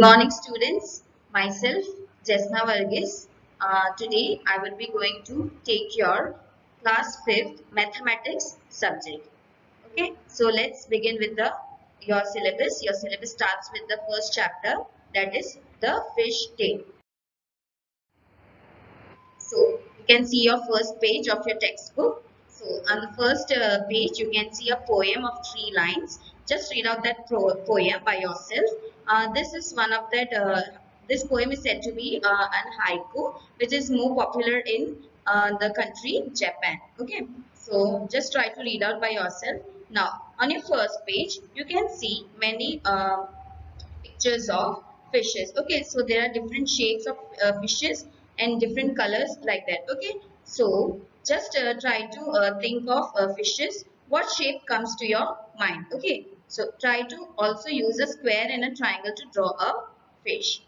morning, students. Myself, Jesna Varghese. Today, I will be going to take your class 5th mathematics subject. Okay, so let's begin with your syllabus. Your syllabus starts with the first chapter, that is the fish tail. So you can see your first page of your textbook. So on the first page, you can see a poem of 3 lines. Just read out that poem by yourself. This is one of that. This poem is said to be an haiku, which is more popular in the country Japan. Okay, so just try to read out by yourself. Now, on your first page, you can see many pictures of fishes. Okay, so there are different shapes of fishes and different colors like that. Okay, so just try to think of fishes. What shape comes to your mind? Okay, so try to also use a square and a triangle to draw a fish.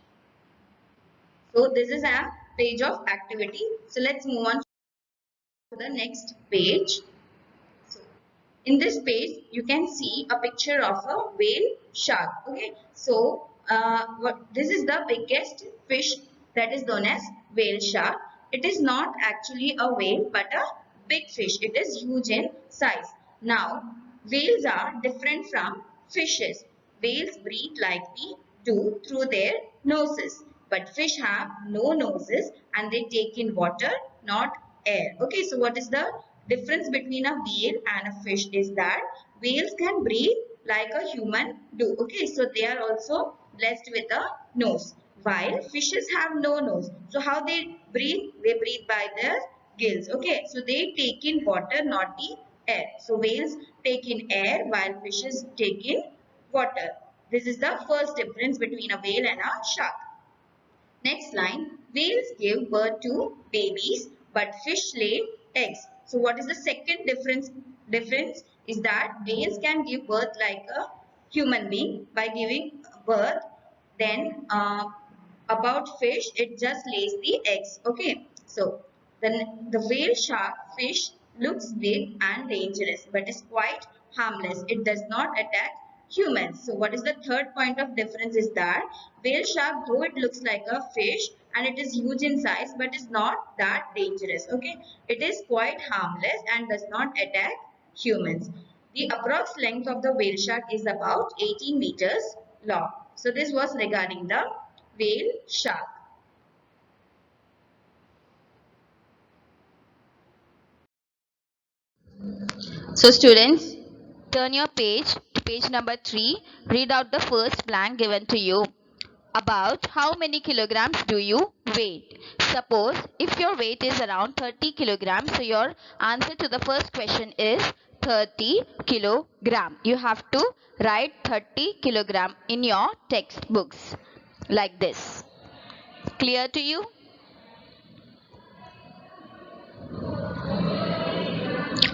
So this is a page of activity. So let's move on to the next page. So in this page, you can see a picture of a whale shark. Okay, so this is the biggest fish that is known as whale shark. It is not actually a whale but a big fish. It is huge in size. Now, whales are different from fishes. Whales breathe like we do through their noses, but fish have no noses and they take in water, not air. Okay, so what is the difference between a whale and a fish is that whales can breathe like a human do. Okay, so they are also blessed with a nose, while fishes have no nose. So how they breathe? They breathe by their gills. Okay, so they take in water, not the air. So whales take in air while fishes take in water. This is the first difference between a whale and a shark. Next line, whales give birth to babies but fish lay eggs. So what is the second difference? Difference is that whales can give birth like a human being by giving birth. Then about fish, it just lays the eggs. Okay, so then the whale shark fish looks big and dangerous but is quite harmless. It does not attack humans. So what is the third point of difference is that whale shark, though it looks like a fish and it is huge in size but is not that dangerous. Okay, it is quite harmless and does not attack humans. The approx length of the whale shark is about 18 meters long. So this was regarding the whale shark. So students, turn your page to page number 3. Read out the first blank given to you. About how many kilograms do you weigh? Suppose if your weight is around 30 kilograms, so your answer to the first question is 30 kilogram. You have to write 30 kilogram in your textbooks like this. Clear to you?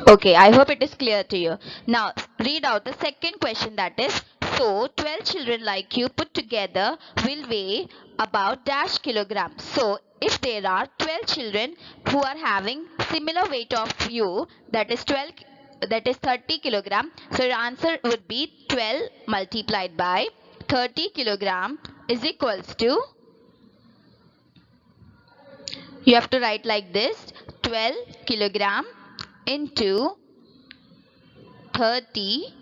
Okay, I hope it is clear to you. Now, read out the second question, that is, so 12 children like you put together will weigh about dash kilograms. So, if there are 12 children who are having similar weight of you, that is 30 kilogram, so your answer would be 12 multiplied by 30 kilogram is equals to, you have to write like this, 12 kilogram into 30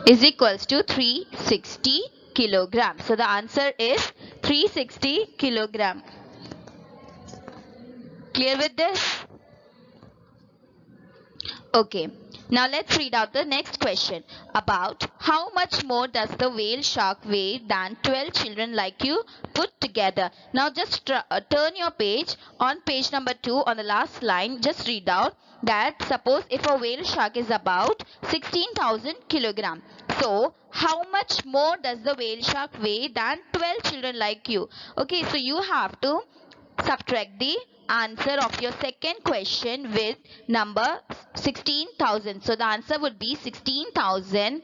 is equals to 360 kilogram. So the answer is 360 kilogram. Clear with this? Okay. Now let's read out the next question. About how much more does the whale shark weigh than 12 children like you put together? Now just turn your page. On page number 2 on the last line, just read out that suppose if a whale shark is about 16,000 kilogram. So how much more does the whale shark weigh than 12 children like you? Okay, so you have to subtract the answer of your second question with number 16,000. So the answer would be 16,000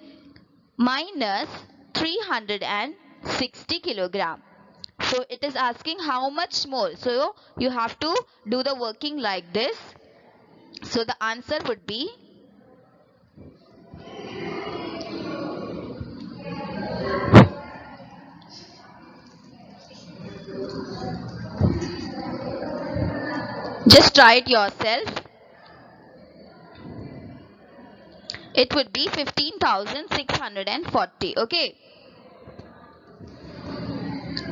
minus 360 kilogram. So it is asking how much more. So you have to do the working like this. So the answer would be Just try it yourself. It would be 15,640. Okay.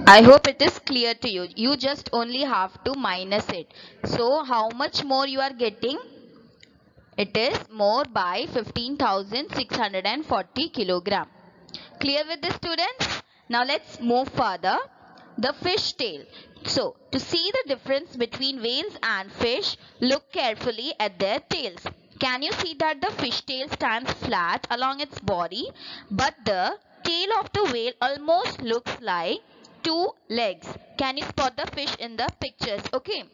I hope it is clear to you. You just only have to minus it. So how much more you are getting? It is more by 15,640 kilogram. Clear with this, students? Now let's move further. The fish tail. So to see the difference between whales and fish, look carefully at their tails. Can you see that the fish tail stands flat along its body, but the tail of the whale almost looks like two legs? Can you spot the fish in the pictures? Okay.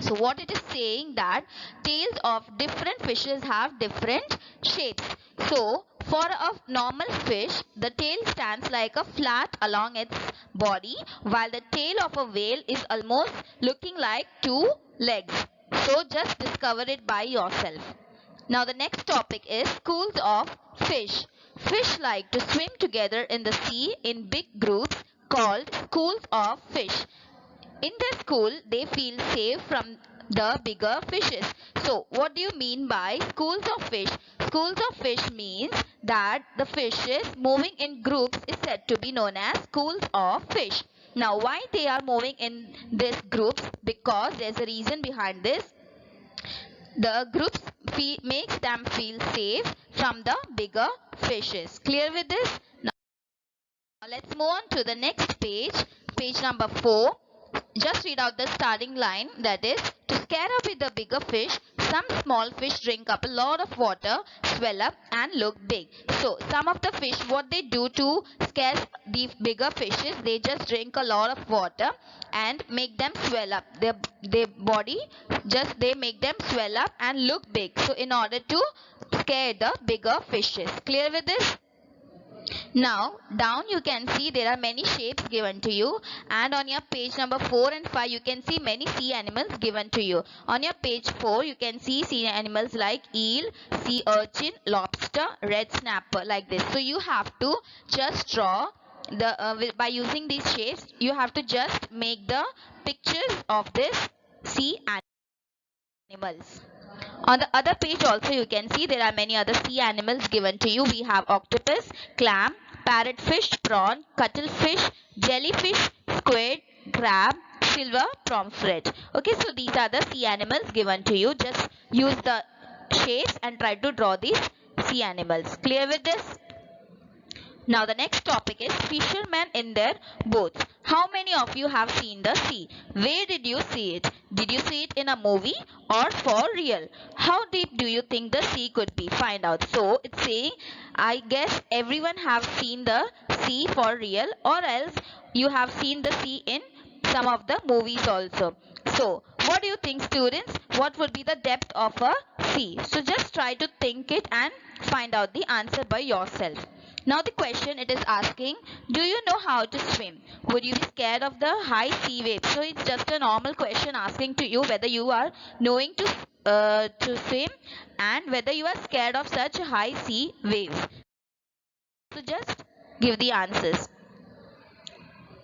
So what it is saying that tails of different fishes have different shapes. So for a normal fish, the tail stands like a flat along its body, while the tail of a whale is almost looking like two legs. So just discover it by yourself. Now the next topic is schools of fish. Fish like to swim together in the sea in big groups called schools of fish. In their school, they feel safe from the bigger fishes. So, what do you mean by schools of fish? Schools of fish means that the fishes moving in groups is said to be known as schools of fish. Now, why they are moving in these groups? Because there's a reason behind this. The groups makes them feel safe from the bigger fishes. Clear with this? Now, let's move on to the next page, page number 4. Just read out the starting line, that is, to scare away the bigger fish, some small fish drink up a lot of water, swell up and look big. So some of the fish, what they do to scare the bigger fishes, they just drink a lot of water and make them swell up. Their body, just they make them swell up and look big. So in order to scare the bigger fishes. Clear with this? Now down you can see there are many shapes given to you, and on your page number 4 and 5 you can see many sea animals given to you. On your page 4 you can see sea animals like eel, sea urchin, lobster, red snapper, like this. So you have to just draw by using these shapes, you have to just make the pictures of this sea animals. On the other page also you can see there are many other sea animals given to you. We have octopus, clam, parrotfish, prawn, cuttlefish, jellyfish, squid, crab, silver pomfret. Okay, so these are the sea animals given to you. Just use the shapes and try to draw these sea animals. Clear with this? Now the next topic is fishermen in their boats. How many of you have seen the sea? Where did you see it? Did you see it in a movie or for real? How deep do you think the sea could be? Find out. So it's saying, I guess everyone have seen the sea for real, or else you have seen the sea in some of the movies also. So what do you think, students? What would be the depth of a sea? So just try to think it and find out the answer by yourself. Now the question it is asking, do you know how to swim? Would you be scared of the high sea waves? So it's just a normal question asking to you whether you are knowing to swim and whether you are scared of such high sea waves. So just give the answers.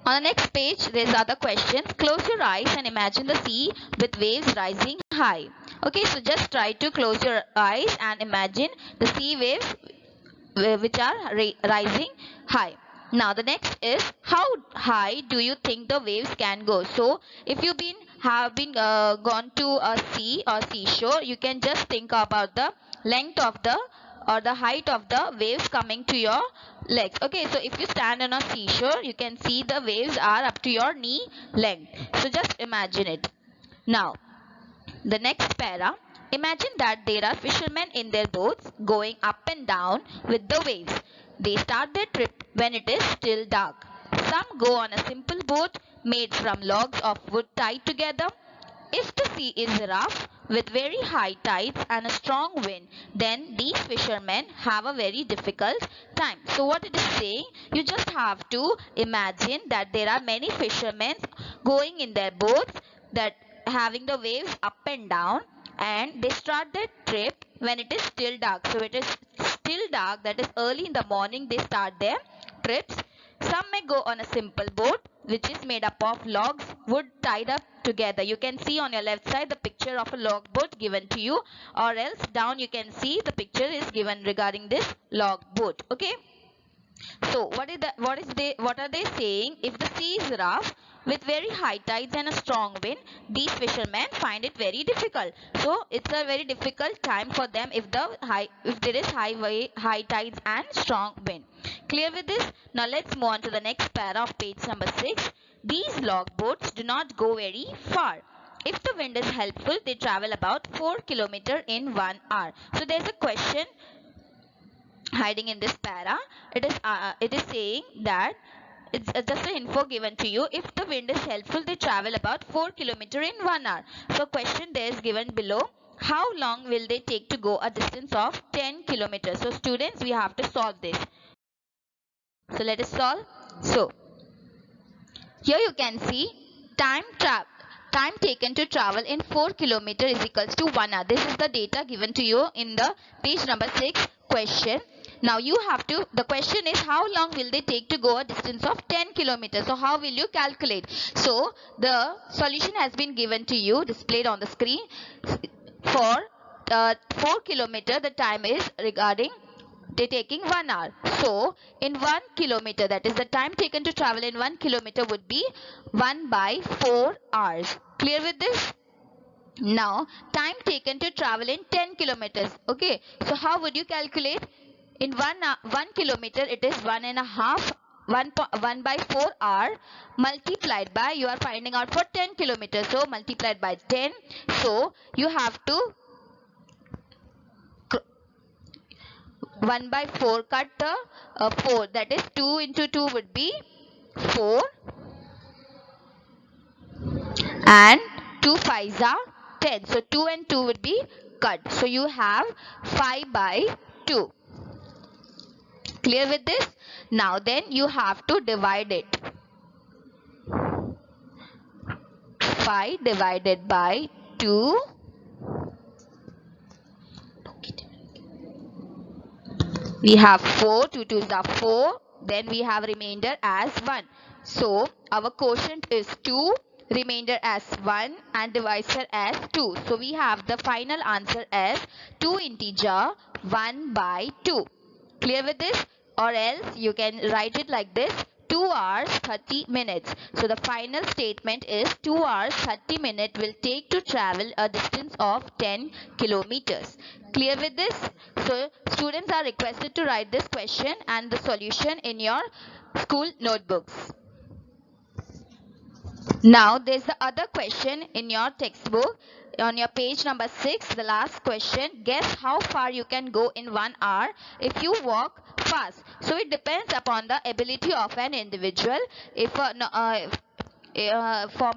On the next page, there's other questions. Close your eyes and imagine the sea with waves rising high. Okay, so just try to close your eyes and imagine the sea waves which are rising high. Now the next is, how high do you think the waves can go? So if you've been have been gone to a sea or seashore, you can just think about the length of the or the height of the waves coming to your legs. Okay, so if you stand on a seashore, you can see the waves are up to your knee length. So just imagine it. Now the next para. Imagine that there are fishermen in their boats going up and down with the waves. They start their trip when it is still dark. Some go on a simple boat made from logs of wood tied together. If the sea is rough with very high tides and a strong wind, then these fishermen have a very difficult time. So what it is saying, you just have to imagine that there are many fishermen going in their boats that having the waves up and down, and they start their trip when it is still dark. So it is still dark, that is early in the morning they start their trips. Some may go on a simple boat which is made up of logs, wood tied up together. You can see on your left side the picture of a log boat given to you, or else down you can see the picture is given regarding this log boat. Okay. So what are they saying? If the sea is rough with very high tides and a strong wind, these fishermen find it very difficult. So it's a very difficult time for them if there is high tides and strong wind. Clear with this? Now let's move on to the next para of page number 6. These log boats do not go very far. If the wind is helpful, they travel about 4 kilometers in 1 hour. So there's a question hiding in this para. It is saying that it's just an info given to you. If the wind is helpful, they travel about 4 kilometers in 1 hour. So question there is given below. How long will they take to go a distance of 10 kilometers? So students, we have to solve this. So let us solve. So here you can see time taken to travel in 4 kilometers is equals to 1 hour. This is the data given to you in the page number 6 question. Now you have to, the question is how long will they take to go a distance of 10 kilometers. So how will you calculate? So the solution has been given to you, displayed on the screen. For 4 kilometers, the time is regarding they taking 1 hour. So in 1 kilometer, that is the time taken to travel in 1 kilometer would be 1 by 4 hours. Clear with this? Now time taken to travel in 10 kilometers. Okay, so how would you calculate? In 1 kilometer, it is 1 by 4 hour multiplied by, you are finding out for 10 kilometers, so multiplied by 10. So you have to 1 by 4 cut the 4, that is 2 into 2 would be 4 and 2 5s are 10. So 2 and 2 would be cut. So you have 5 by 2. Clear with this? Now then you have to divide it. 5 divided by 2. We have 4. 2 2s are 4. Then we have remainder as 1. So our quotient is 2. Remainder as 1 and divisor as 2. So we have the final answer as 2 integer 1 by 2. Clear with this? Or else you can write it like this: 2 hours 30 minutes. So the final statement is 2 hours 30 minutes will take to travel a distance of 10 kilometers. Clear with this? So students are requested to write this question and the solution in your school notebooks. Now there's the other question in your textbook. On your page number 6, the last question: guess how far you can go in 1 hour if you walk fast. So it depends upon the ability of an individual. If for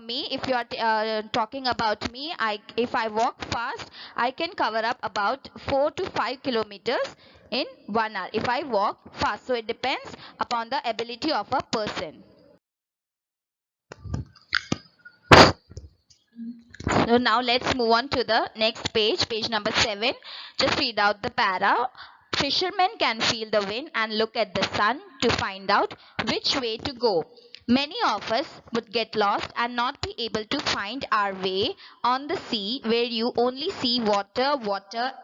me, if you are talking about me, if I walk fast, I can cover up about 4 to 5 kilometers in 1 hour if I walk fast. So it depends upon the ability of a person. So now let's move on to the next page, page number 7. Just read out the para. Fishermen can feel the wind and look at the sun to find out which way to go. Many of us would get lost and not be able to find our way on the sea where you only see water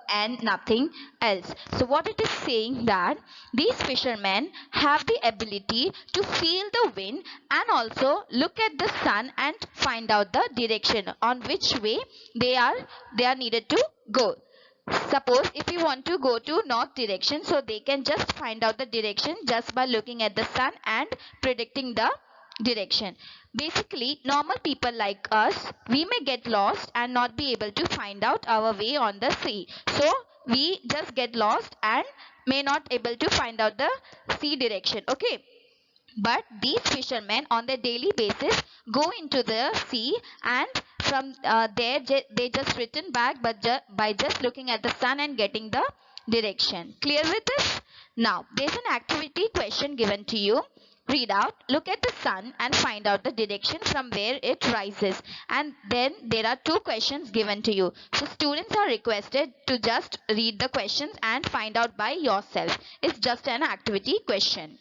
and nothing else. So what it is saying that these fishermen have the ability to feel the wind and also look at the sun and find out the direction on which way they are needed to go. Suppose if you want to go to north direction, so they can just find out the direction just by looking at the sun and predicting the direction. Basically, normal people like us, we may get lost and not be able to find out our way on the sea. So we just get lost and may not able to find out the sea direction. Okay. But these fishermen on their daily basis go into the sea and from there they just return back by just looking at the sun and getting the direction. Clear with this? Now there's an activity question given to you. Read out, look at the sun and find out the direction from where it rises. And then there are 2 questions given to you. So students are requested to just read the questions and find out by yourself. It's just an activity question.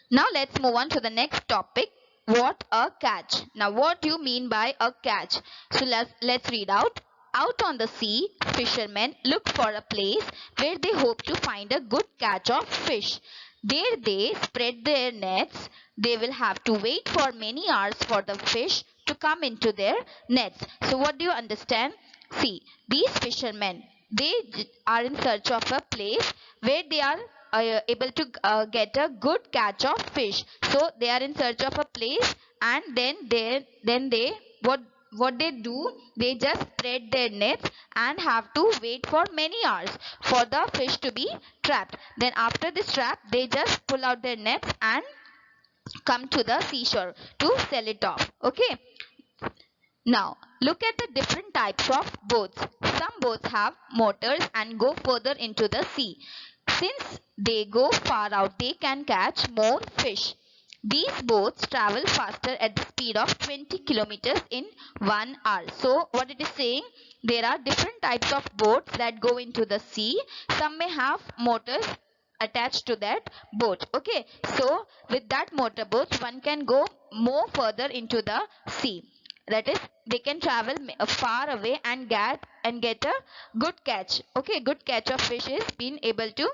Now let's move on to the next topic. what a catch. Now what do you mean by a catch? So let's read out. Out on the sea, fishermen look for a place where they hope to find a good catch of fish. There they spread their nets. They will have to wait for many hours for the fish to come into their nets. So what do you understand? See, these fishermen, they are in search of a place where they are able to get a good catch of fish. So they are in search of a place, and then they what they do, they just spread their nets and have to wait for many hours for the fish to be trapped. Then after this trap, they just pull out their nets and come to the seashore to sell it off. Okay. Now, look at the different types of boats. Some boats have motors and go further into the sea. Since they go far out, they can catch more fish. These boats travel faster at the speed of 20 kilometers in 1 hour. So, what it is saying, there are different types of boats that go into the sea. Some may have motors attached to that boat. Okay, so with that motor boat, one can go more further into the sea. That is, they can travel far away and get a good catch. Okay, good catch of fish is being able to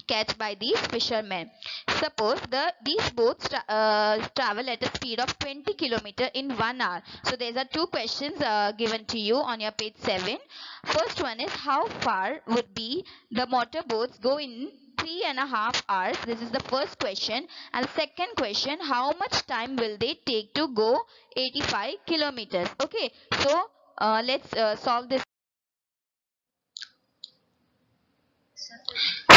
catch by these fishermen. Suppose these boats travel at a speed of 20 kilometer in 1 hour. So there are two questions given to you on your page 7. First one is, how far would be the motor boats go in 3.5 hours? This is the first question. And second question, how much time will they take to go 85 kilometers? Okay, so let's solve this.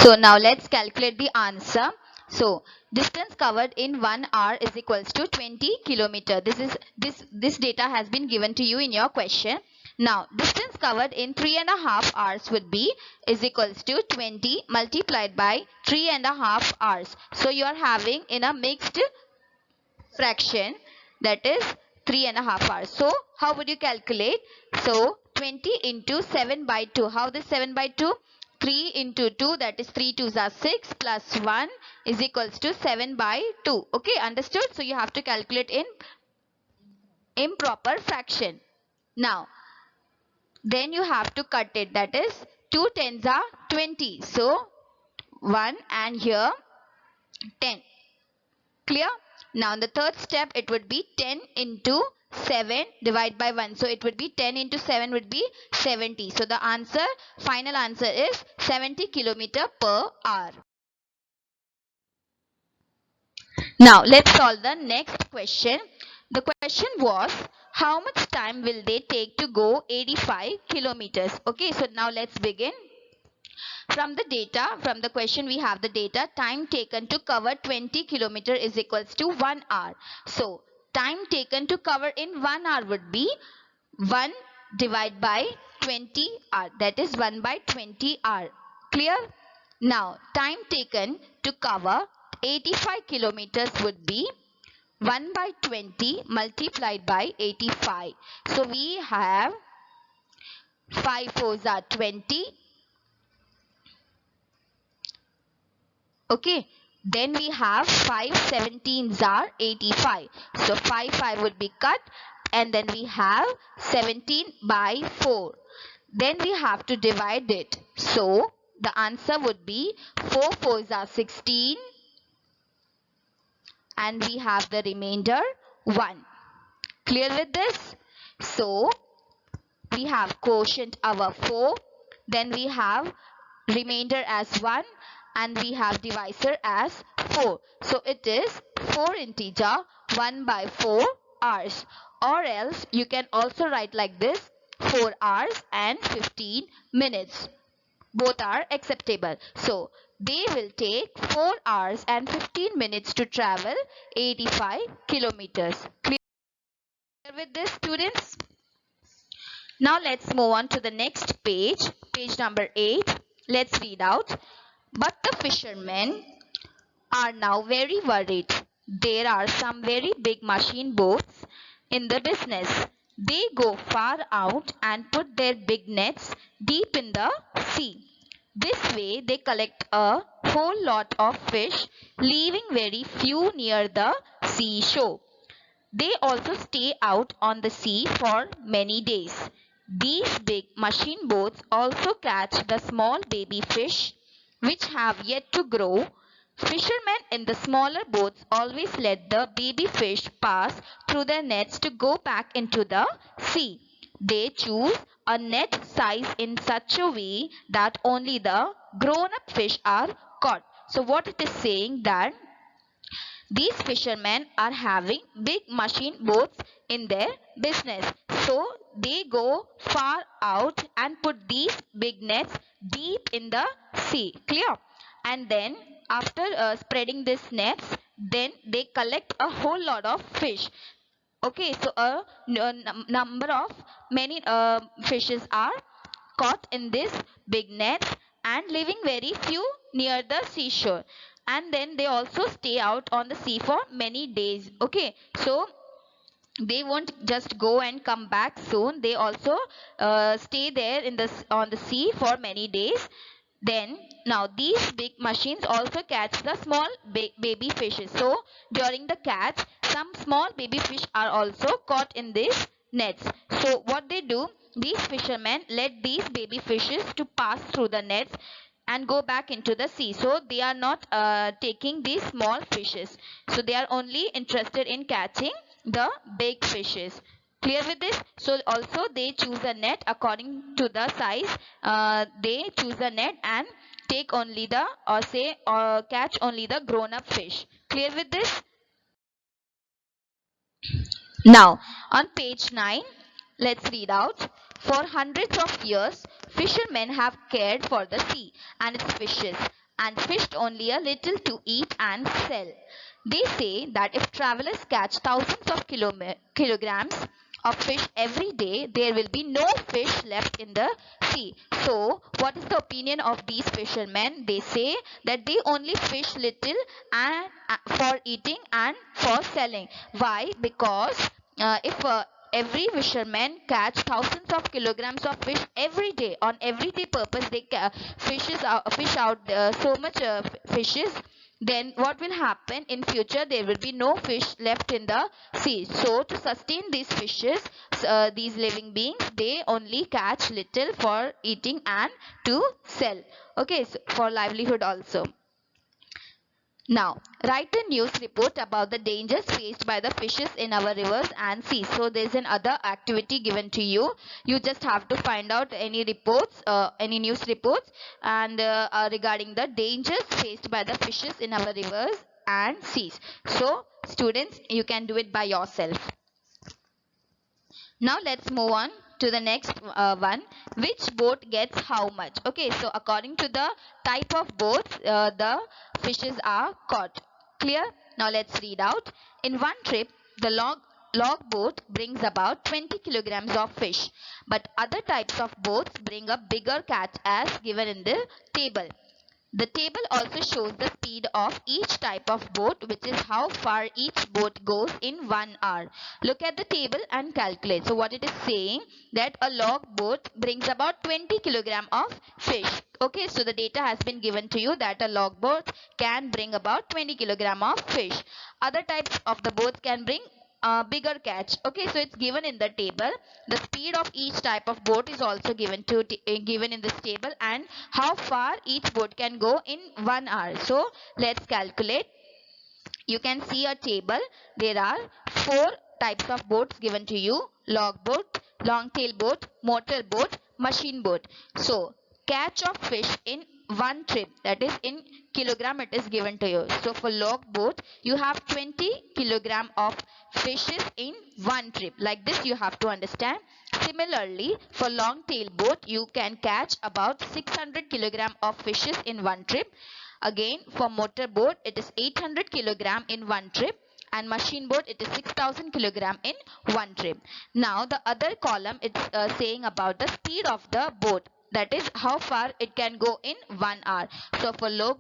So now let's calculate the answer. So distance covered in 1 hour is equals to 20 kilometer. This data has been given to you in your question. Now distance covered in 3.5 hours would be is equals to 20 multiplied by 3.5 hours. So you are having in a mixed fraction, that is 3.5 hours. So how would you calculate? So 20 into 7 by 2. How this 7 by 2? 3 into 2, that is 3 2s are 6 plus 1 is equals to 7 by 2. Okay, understood? So you have to calculate in improper fraction. Now then you have to cut it, that is 2 tens are 20. So 1 and here 10. Clear? Now in the third step, it would be 10 into 7 divided by 1. So it would be 10 into 7 would be 70. So the answer, final answer is 70 kilometer per hour. Now let's solve the next question. The question was, how much time will they take to go 85 kilometers? Okay, so now let's begin. From the question we have the data, time taken to cover 20 kilometer is equals to 1 hour. So time taken to cover in 1 hour would be 1 divided by 20 hour, that is 1 by 20 hour. Clear? Now time taken to cover 85 kilometers would be 1 by 20 multiplied by 85. So we have 5 4s are 20. Okay, then we have 5 17s are 85. So 5 would be cut, and then we have 17 by 4. Then we have to divide it. So the answer would be 4 4s are 16, and we have the remainder 1. Clear with this? So we have quotient our 4, then we have remainder as 1, and we have divisor as 4. So it is 4 integer 1 by 4 hours, or else you can also write like this, 4 hours and 15 minutes. Both are acceptable. So they will take 4 hours and 15 minutes to travel 85 kilometers. Clear with this, students? Now let's move on to the next page, page number 8. Let's read out. But the fishermen are now very worried. There are some very big machine boats in the business. They go far out and put their big nets deep in the sea. This way they collect a whole lot of fish, leaving very few near the seashore. They also stay out on the sea for many days. These big machine boats also catch the small baby fish which have yet to grow. Fishermen in the smaller boats always let the baby fish pass through their nets to go back into the sea. They choose a net size in such a way that only the grown up fish are caught. So what it is saying that these fishermen are having big machine boats in their business. So they go far out and put these big nets deep in the sea. Clear? And then after spreading these nets, then they collect a whole lot of fish. Okay, so a number of many fishes are caught in this big nets and living very few near the seashore, and then they also stay out on the sea for many days. Okay, so they won't just go and come back soon. They also stay there in the on the sea for many days. Then now these big machines also catch the small baby fishes. So during the catch, some small baby fish are also caught in these nets. So what they do, these fishermen let these baby fishes to pass through the nets and go back into the sea. So they are not taking these small fishes. So they are only interested in catching the big fishes. Clear with this? So also they choose a net according to the size. They choose a net and take only the or catch only the grown up fish. Clear with this? Now, on page 9, let's read out. For hundreds of years, fishermen have cared for the sea and its fishes and fished only a little to eat and sell. They say that if travelers catch thousands of kilograms of fish every day, there will be no fish left in the sea. So, what is the opinion of these fishermen? They say that they only fish little and for eating and for selling. Why? Because if every fisherman catch thousands of kilograms of fish every day on everyday purpose, they fish out so much fishes, then what will happen in future? There will be no fish left in the sea. So to sustain these fishes, these living beings, they only catch little for eating and to sell. Okay, so for livelihood also. Now, write a news report about the dangers faced by the fishes in our rivers and seas. So, there is another activity given to you. You just have to find out any reports, any news reports, and regarding the dangers faced by the fishes in our rivers and seas. So, students, you can do it by yourself. Now let's move on to the next one. Which boat gets how much? Okay, so according to the type of boats, the fishes are caught. Clear? Now let's read out. In one trip, the log boat brings about 20 kilograms of fish, but other types of boats bring a bigger catch as given in the table. The table also shows the speed of each type of boat, which is how far each boat goes in 1 hour. Look at the table and calculate. So what it is saying, that a log boat brings about 20 kilogram of fish. Okay, so the data has been given to you that a log boat can bring about 20 kilogram of fish. Other types of the boats can bring bigger catch. Okay, so it's given in the table. The speed of each type of boat is also given given in this table, and how far each boat can go in 1 hour. So let's calculate. You can see a table. There are 4 types of boats given to you: log boat, long tail boat, motor boat, machine boat. So catch of fish in one trip, that is in kilogram, it is given to you. So for log boat, you have 20 kilogram of fishes in one trip. Like this you have to understand. Similarly, for long tail boat, you can catch about 600 kilogram of fishes in one trip. Again, for motor boat, it is 800 kilogram in one trip, and machine boat, it is 6000 kilogram in one trip. Now the other column, it's saying about the speed of the boat, that is how far it can go in 1 hour. So for log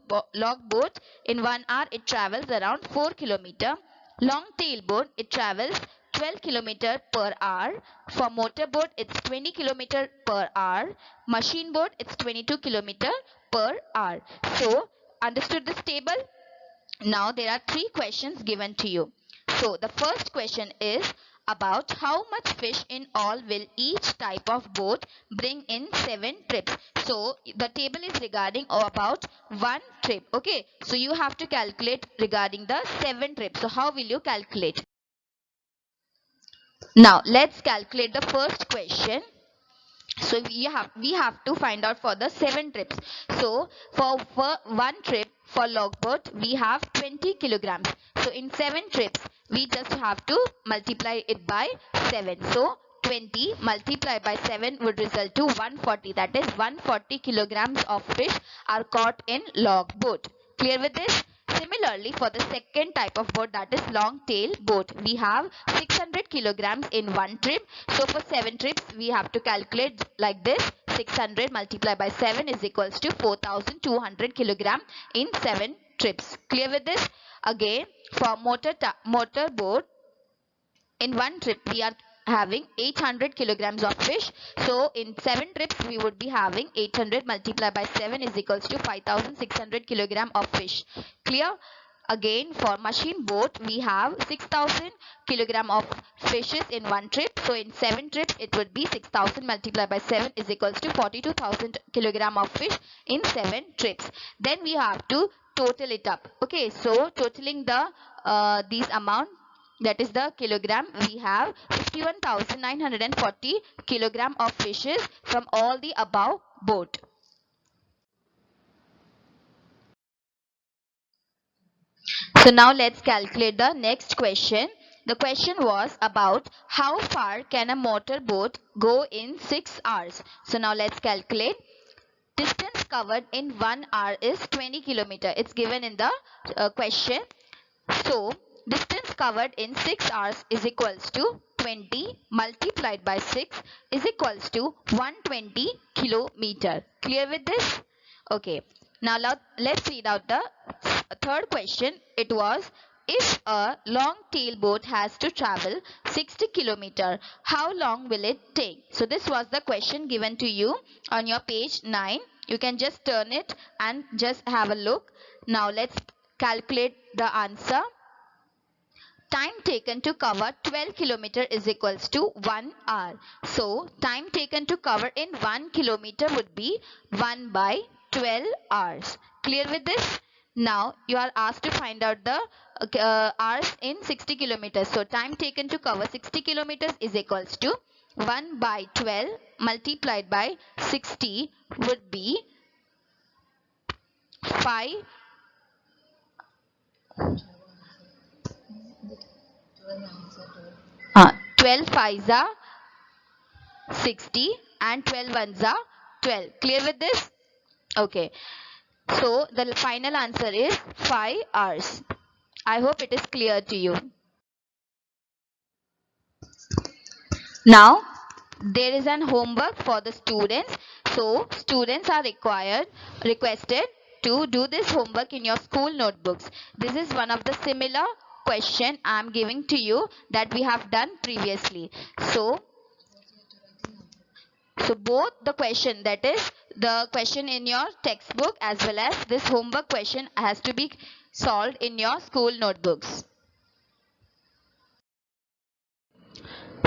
boat, in 1 hour it travels around 4 kilometer. Long tail boat, it travels 12 kilometer per hour. For motor boat, it's 20 kilometer per hour. Machine boat, it's 22 kilometer per hour. So understood this table? Now there are 3 questions given to you. So the first question is about how much fish in all will each type of boat bring in 7 trips. So the table is regarding about one trip. Okay, so you have to calculate regarding the 7 trips. So how will you calculate? Now let's calculate the first question. So we have to find out for the 7 trips. So for one trip for logboat we have 20 kilograms. So in 7 trips we just have to multiply it by 7. So 20 multiplied by 7 would result to 140. That is 140 kilograms of fish are caught in logboat. Clear with this? Similarly, for the second type of boat, that is long tail boat, we have 600 kilograms in one trip. So for 7 trips, we have to calculate like this. 600 multiplied by 7 is equals to 4200 kilogram in 7 trips. Clear with this? Again, for motor boat, in one trip we are having 800 kilograms of fish. So in 7 trips we would be having 800 multiplied by 7 is equals to 5600 kilogram of fish. Clear? Again, for machine boat we have 6000 kilogram of fishes in one trip. So in 7 trips it would be 6000 multiplied by 7 is equals to 42000 kilogram of fish in 7 trips. Then we have to total it up. Okay, so totaling the these amount, that is the kilogram, we have 51,940 kilogram of fishes from all the above boat. So now let's calculate the next question. The question was about how far can a motor boat go in 6 hours. So now let's calculate. Distance covered in 1 hour is 20 kilometer. It's given in the question. So distance covered in 6 hours is equals to 20 multiplied by 6 is equals to 120 kilometer. Clear with this? Okay. Now let's read out the third question. It was, if a long tail boat has to travel 60 kilometer, how long will it take? So this was the question given to you on your page 9. You can just turn it and just have a look. Now let's calculate the answer. Time taken to cover 12 kilometer is equals to 1 hour. So time taken to cover in 1 kilometer would be 1 by 12 hours. Clear with this? Now you are asked to find out the hours in 60 kilometers. So time taken to cover 60 kilometers is equals to 1 by 12 multiplied by 60 would be 5. 12 5s are 60 and 12 1s are 12. Clear with this? Okay. So the final answer is 5 hours. I hope it is clear to you. Now there is an homework for the students. So students are requested to do this homework in your school notebooks. This is one of the similar question I am giving to you that we have done previously. So both the question, that is the question in your textbook as well as this homework question, has to be solved in your school notebooks.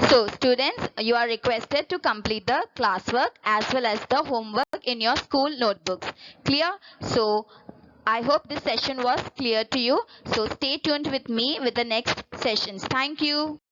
So students, you are requested to complete the classwork as well as the homework in your school notebooks. Clear? So I hope this session was clear to you. So stay tuned with me with the next sessions. Thank you.